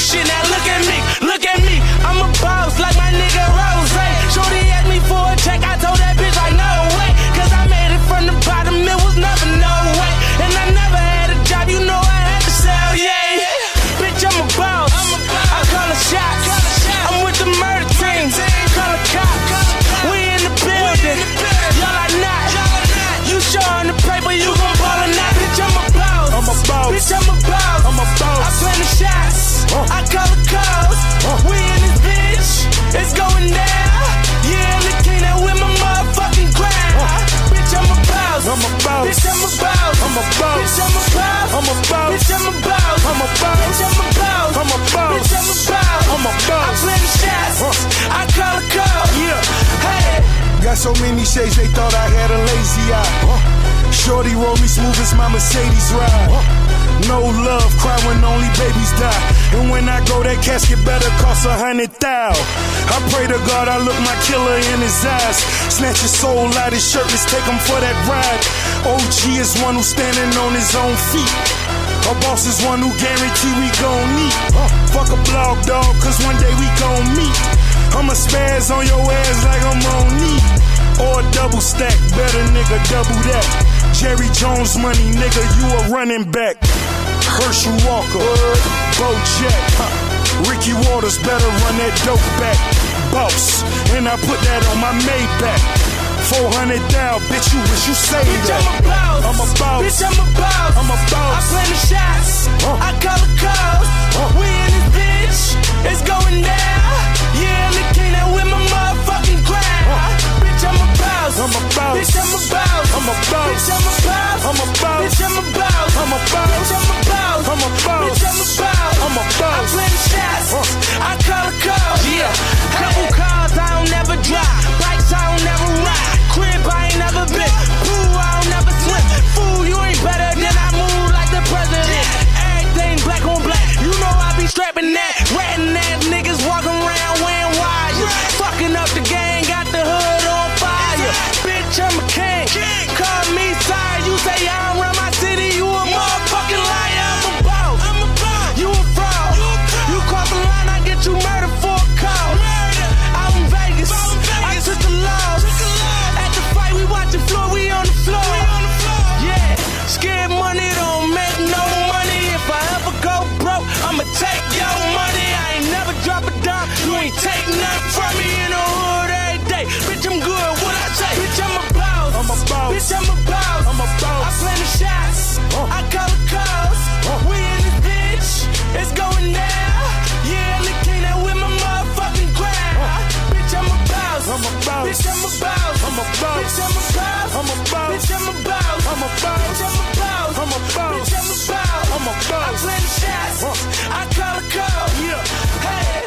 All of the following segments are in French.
shit, now look at me, I'm a boss like my nigga Rose. Shorty asked me for a check, I told that bitch like no way, cause I made it from the bottom, it was never no way. And I never had a job, you know I had to sell, yeah. Bitch, I'm a boss, I call a shot, I'm with the murder team, call a cop. We in the building, y'all are not. You showing the paper, you gon' ball or not. Bitch, I'm a boss, bitch, I'm a boss, I plan the shots, I call the calls. We in this bitch, it's going down. Yeah, the king that with my motherfucking crown. Bitch, I'm a boss, bitch, I'm a boss, bitch, I'm a boss, bitch, I'm a boss, bitch, I'm a boss, bitch, I'm a boss. I plan the shots, I call the calls. Hey. Got so many shades, they thought I had a lazy eye. Shorty roll me smooth as my Mercedes ride. No love, cry when only babies die. And when I go, that casket better cost 100,000. I pray to God I look my killer in his eyes. Snatch his soul out his shirt, let's take him for that ride. OG is one who's standing on his own feet. A boss is one who guarantee we gon' meet. Fuck a blog dog, cause one day we gon' meet. I'ma spaz on your ass like I'm on knee. Or a double stack, better nigga double that. Jerry Jones money, nigga, you a running back. Herschel Walker, Bo Jack, Ricky Waters, better run that dope back. Boss, and I put that on my Maybach. 400 down, bitch, you wish you saved that. I'm a boss, bitch, I'm a boss, I'm a boss. I plan the shots, I call the calls. We in this bitch, it's going down. Yeah, the king that with my motherfucking crown. Bitch, I'm a boss, bitch, I'm a boss, bitch, I'm a boss, bitch, I'm a boss, bitch, I'm a boss, bitch, I'm a boss. I plan the shots, I call the calls. Yeah, couple cars I don't never drive, bikes I don't never ride, crib I ain't never been, pool I don't never swim. Fool, you ain't better than I move like the president. Everything black on black, you know I be strapping that. Ratting ass niggas walking around wearing wires, fucking up the gang, got the hood on fire. Bitch, I'm a king, call me sire. You say I don't run my city, you a motherfucking liar. I'm a boss, you a fraud. You cross the line, I get you murdered for a cause. Out in Vegas, I took the loss. At the fight, we watching floor, we on the floor. Yeah, scared money don't make no money. If I ever go broke, I'ma take your money. I ain't never drop a dime, you ain't take nothing from me in the hood every day. Bitch, I'm good, what I say? Bitch, I'm a boss, bitch, I'm a boss, I plan the shots, I call the calls. We in this bitch, it's going down. Yeah, the king that with my motherfucking crown. Bitch, I'm a boss, bitch, I'm a boss, bitch, I'm a boss, bitch, I'm a boss, bitch, I'm a boss, bitch, I'm a boss, I plan the shots, I call the calls. Hey.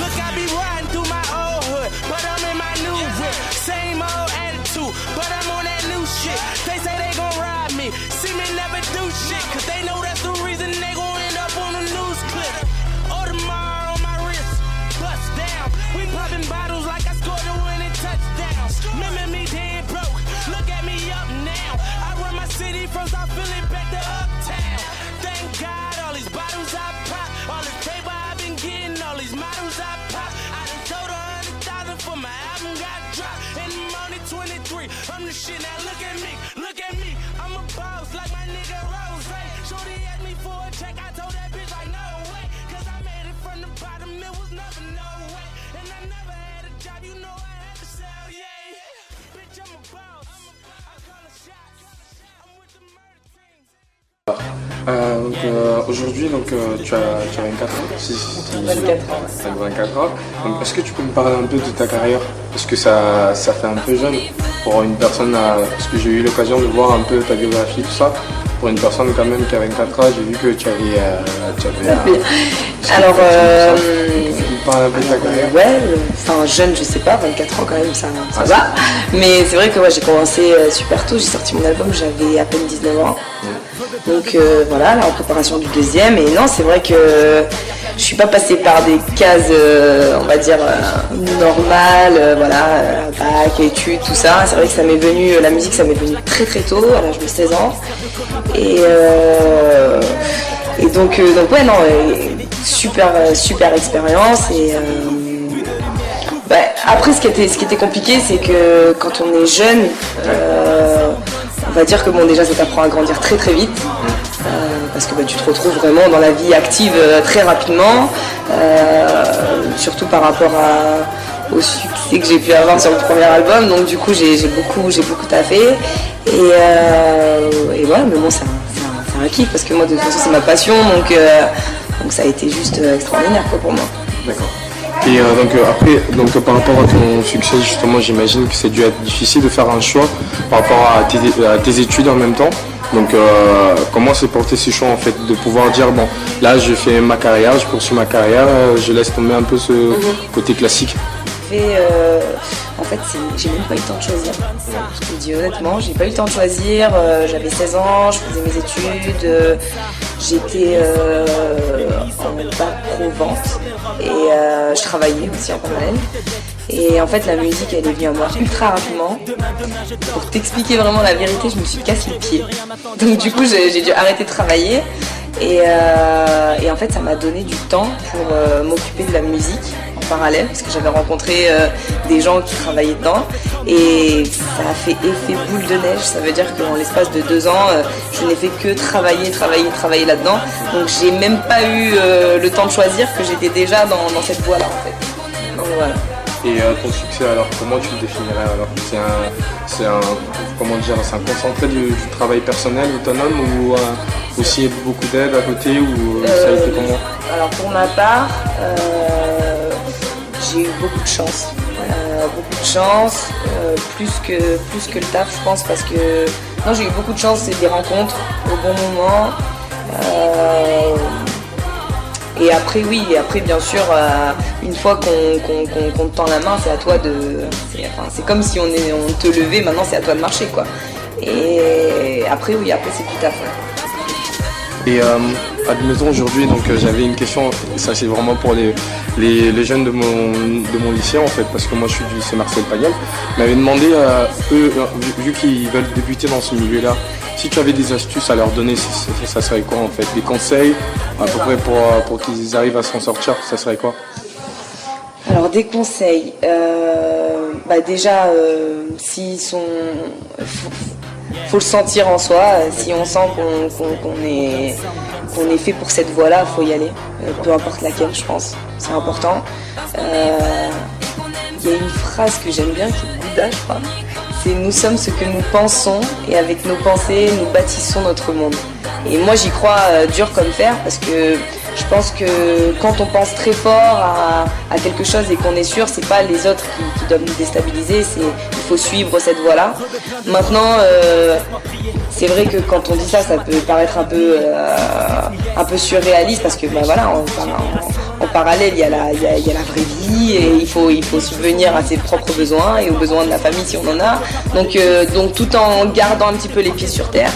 Look, I be riding through my old hood, but I'm in my new whip. Same old attitude, but I'm on that new shit. They say they gon' ride me, see me never do shit, cause they know that's the reason they gon' end up on the news clip. Audemars on my wrist, bust down. We popping bottles like I scored a winning touchdown. Remember me dead broke, look at me up now. I run my city from South Philly back to Uptown. Thank God all these bottles I pop, all this paper I've been getting, all these models I pop. I done sold 100,000 for my album got dropped, and I'm only 23. I'm the shit, now look at me, I'm a boss like my nigga Rose. Shorty asked me for a check, I told that bitch like no way, cause I made it from the bottom, it was never no way. And I never had a job, you know I had to sell, yeah. Bitch, I'm a boss, I call a shot, I'm with the murder team. Aujourd'hui, tu as 24 ans. 24 ans. 24 ans. Donc, est-ce que tu peux me parler un peu de ta carrière? Parce que ça fait un peu jeune pour une personne, parce que j'ai eu l'occasion de voir un peu ta biographie, tout ça. Pour une personne quand même qui a 24 ans, j'ai vu que tu avais alors, tu me parles un peu de ta carrière? Ouais, enfin jeune, je sais pas, 24 ans quand même, ça va. Mais c'est vrai que ouais, j'ai commencé super tôt, j'ai sorti mon album, j'avais à peine 19 ans. Donc voilà, là en préparation du deuxième. Et non, c'est vrai que je suis pas passée par des cases, on va dire, normales, voilà, bac, études, tout ça. C'est vrai que ça m'est venu, la musique, ça m'est venu très très tôt, à l'âge de 16 ans. Et donc ouais, non, super expérience. Et après, ce qui était compliqué, c'est que quand on est jeune, on va dire que bon, déjà, ça t'apprend à grandir très très vite. Parce que tu te retrouves vraiment dans la vie active très rapidement, surtout par rapport au succès que j'ai pu avoir sur le premier album. Donc du coup j'ai beaucoup taffé et voilà, mais bon c'est un kiff parce que moi de toute façon c'est ma passion, donc ça a été juste extraordinaire quoi, pour moi. D'accord. Et après, par rapport à ton succès, justement, j'imagine que c'est dû être difficile de faire un choix par rapport à tes études en même temps. Donc comment s'est porté ce choix en fait, de pouvoir dire bon là je fais ma carrière, je poursuis ma carrière, je laisse tomber un peu ce côté classique. En fait j'ai même pas eu le temps de choisir. Je te dis honnêtement, j'ai pas eu le temps de choisir, j'avais 16 ans, je faisais mes études, j'étais en bac pro vente et je travaillais aussi en parallèle. Et en fait la musique elle est venue à moi ultra rapidement. Pour t'expliquer vraiment la vérité, je me suis cassé le pied. Donc du coup j'ai dû arrêter de travailler et en fait ça m'a donné du temps pour m'occuper de la musique en parallèle, parce que j'avais rencontré des gens qui travaillaient dedans et ça a fait effet boule de neige. Ça veut dire qu'en l'espace de 2 ans je n'ai fait que travailler là-dedans. Donc j'ai même pas eu le temps de choisir, que j'étais déjà dans cette voie là en fait. Donc voilà. Et ton succès, alors comment tu le définirais alors? C'est un concentré du travail personnel autonome ou aussi beaucoup d'aide à côté, ou ça a été comment? Alors pour ma part, j'ai eu beaucoup de chance. Plus que le taf, je pense, parce que non, j'ai eu beaucoup de chance, c'est des rencontres au bon moment. Et après bien sûr, une fois qu'on te tend la main, c'est à toi de... C'est comme si on te levait, maintenant c'est à toi de marcher quoi. Et après c'est tout à fait. Et admettons aujourd'hui, donc j'avais une question, ça c'est vraiment pour les jeunes de mon lycée en fait, parce que moi je suis du lycée Marcel Pagnol. Ils m'avaient demandé, eux, vu qu'ils veulent débuter dans ce milieu-là, si tu avais des astuces à leur donner, ça serait quoi en fait? Des conseils à peu près pour qu'ils arrivent à s'en sortir, ça serait quoi? Alors des conseils, déjà s'ils sont... Faut le sentir en soi, si on sent qu'on est fait pour cette voie-là, faut y aller, peu importe laquelle je pense, c'est important. Il y a une phrase que j'aime bien qui est Bouddha, je crois. C'est « Nous sommes ce que nous pensons et avec nos pensées, nous bâtissons notre monde ». Et moi j'y crois dur comme fer, parce que je pense que quand on pense très fort à quelque chose et qu'on est sûr, c'est pas les autres qui doivent nous déstabiliser, il faut suivre cette voie-là. Maintenant, c'est vrai que quand on dit ça, ça peut paraître un peu surréaliste, parce que en parallèle, il y a la vraie vie et il faut subvenir à ses propres besoins et aux besoins de la famille si on en a. Donc tout en gardant un petit peu les pieds sur terre,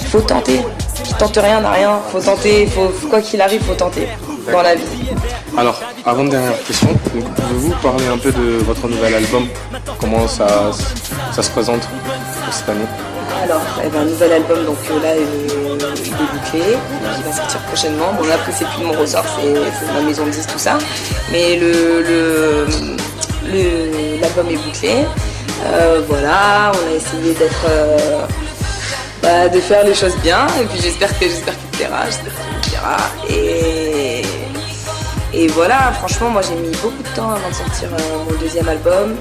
faut tenter. Qui tente rien n'a rien, faut tenter, quoi qu'il arrive, faut tenter dans la vie. Alors, avant-dernière question, pouvez-vous parler un peu de votre nouvel album? Comment ça se présente pour cette année? Alors, un nouvel album, donc là il est bouclé, il va sortir prochainement. Bon, là après c'est plus de mon ressort, c'est ma maison de disques, tout ça. Mais l'album est bouclé. Voilà, on a essayé de faire les choses bien, et puis j'espère qu'il plaira, et voilà, franchement moi j'ai mis beaucoup de temps avant de sortir mon deuxième album.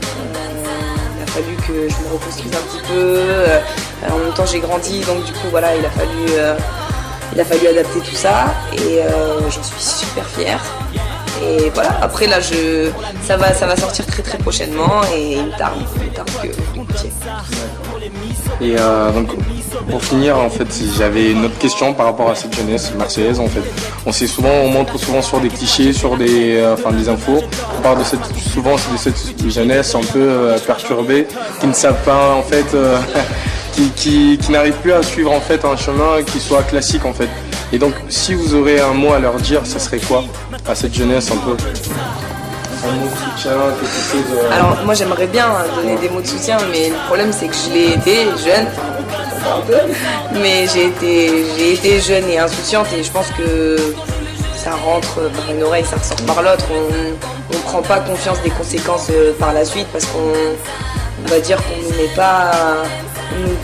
Il a fallu que je me reconstruise un petit peu, en même temps j'ai grandi, donc du coup voilà, il a fallu adapter tout ça, et j'en suis super fière. Et voilà, après là ça va sortir très très prochainement, et il me tarde que vous l'écoutiez. Et donc pour finir, en fait, j'avais une autre question par rapport à cette jeunesse marseillaise. En fait, on montre souvent sur des clichés, sur des infos. On parle souvent de cette jeunesse un peu perturbée, qui ne savent pas en fait qui n'arrivent plus à suivre en fait un chemin qui soit classique en fait. Et donc si vous aurez un mot à leur dire, ça serait quoi à cette jeunesse un peu? Un mot de soutien, quelque chose. Alors moi j'aimerais bien donner des mots de soutien, mais le problème c'est que je l'ai été jeune, un peu, mais j'ai été jeune et insouciante, et je pense que ça rentre par une oreille, ça ressort par l'autre. On ne prend pas conscience des conséquences par la suite, parce qu'on va dire qu'on ne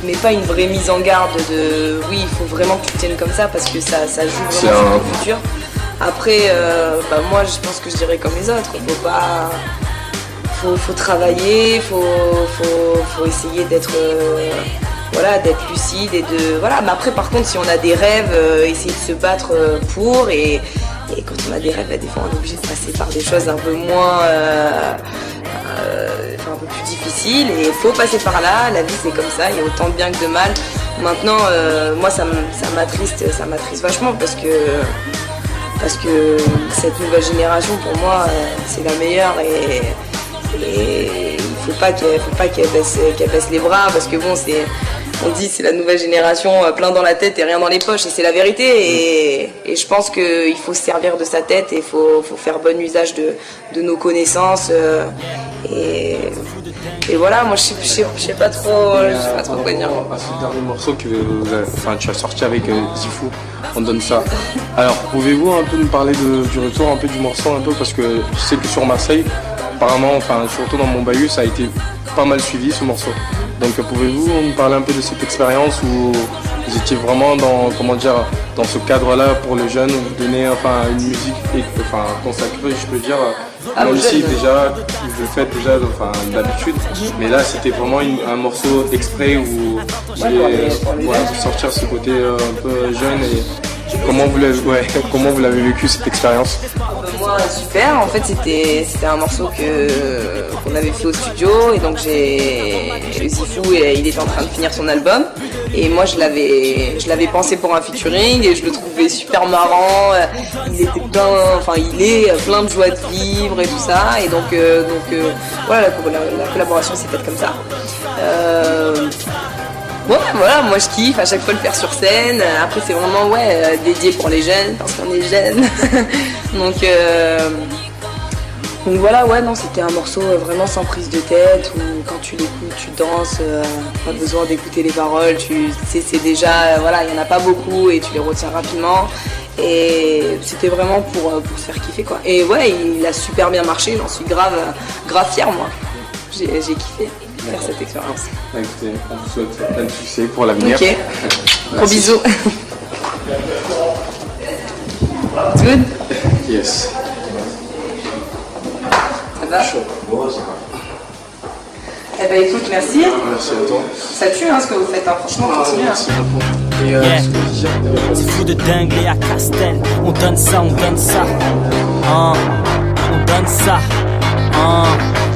met pas une vraie mise en garde de oui, il faut vraiment que tu tiennes comme ça, parce que ça joue vraiment sur ton futur. Après, moi je pense que je dirais comme les autres, faut travailler, faut essayer d'être d'être lucide et de voilà. Mais après par contre, si on a des rêves, essayer de se battre pour, et quand on a des rêves, des fois on est obligé de passer par des choses un peu moins un peu plus difficiles, et il faut passer par là. La vie c'est comme ça, il y a autant de bien que de mal. Maintenant moi ça m'attriste vachement, parce que cette nouvelle génération, pour moi, c'est la meilleure, et il faut pas qu'elle baisse les bras, parce que bon, on dit c'est la nouvelle génération, plein dans la tête et rien dans les poches, et c'est la vérité, et je pense qu'il faut se servir de sa tête, et il faut faire bon usage de nos connaissances, et voilà. Moi je sais pas trop quoi dire. À ce dernier morceau que tu as sorti avec Zifou, on donne ça. Alors pouvez-vous un peu nous parler du retour un peu du morceau, un peu, parce que je sais que sur Marseille, apparemment, surtout dans mon bahut, ça a été pas mal suivi ce morceau. Donc pouvez-vous nous parler un peu de cette expérience où vous étiez vraiment dans ce cadre-là pour le jeune, où vous donnez une musique consacrée, je peux dire, même si déjà vous le faites déjà d'habitude, mais là c'était vraiment un morceau exprès où vous sortir ce côté un peu jeune. Et comment vous l'avez vécu cette expérience? Moi super, en fait c'était un morceau qu'on avait fait au studio, et donc Zifou, il était en train de finir son album, et moi je l'avais pensé pour un featuring, et je le trouvais super marrant. Il est plein de joie de vivre et tout ça, et donc voilà, la collaboration s'est faite comme ça. Ouais, voilà, moi je kiffe à chaque fois le faire sur scène. Après c'est vraiment dédié pour les jeunes, parce qu'on est jeunes. donc voilà, c'était un morceau vraiment sans prise de tête, où quand tu l'écoutes, tu danses, pas besoin d'écouter les paroles, tu sais, c'est déjà, il y en a pas beaucoup et tu les retiens rapidement. Et c'était vraiment pour se faire kiffer, quoi. Et il a super bien marché, j'en suis grave fière, moi. J'ai kiffé faire cette expérience. Écoutez, on vous souhaite plein de succès pour l'avenir. Ok, gros bisous. Good? Yes. Ça va? Eh ben écoute, merci. Merci à toi. Ça tue ce que vous faites, franchement, continuez. Merci beaucoup. Et c'est fou de dingue, et à Castel, on donne ça. On donne ça.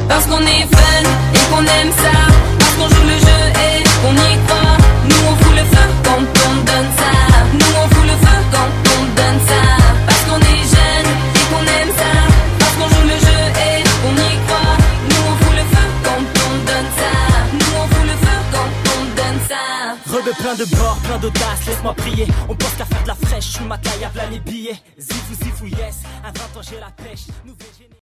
Parce qu'on est fun et qu'on aime ça, parce qu'on joue le jeu et qu'on y croit. Nous on fout le feu quand on donne ça. Nous on fout le feu quand on donne ça. Parce qu'on est jeune et qu'on aime ça, parce qu'on joue le jeu et qu'on y croit. Nous on fout le feu quand on donne ça. Nous on fout le feu quand on donne ça. Rebeu plein de bord, plein d'audace, laisse-moi prier. On pense qu'à faire de la fraîche, je suis ma taille à plat les billets. Zifou, yes, à 20 ans j'ai la pêche.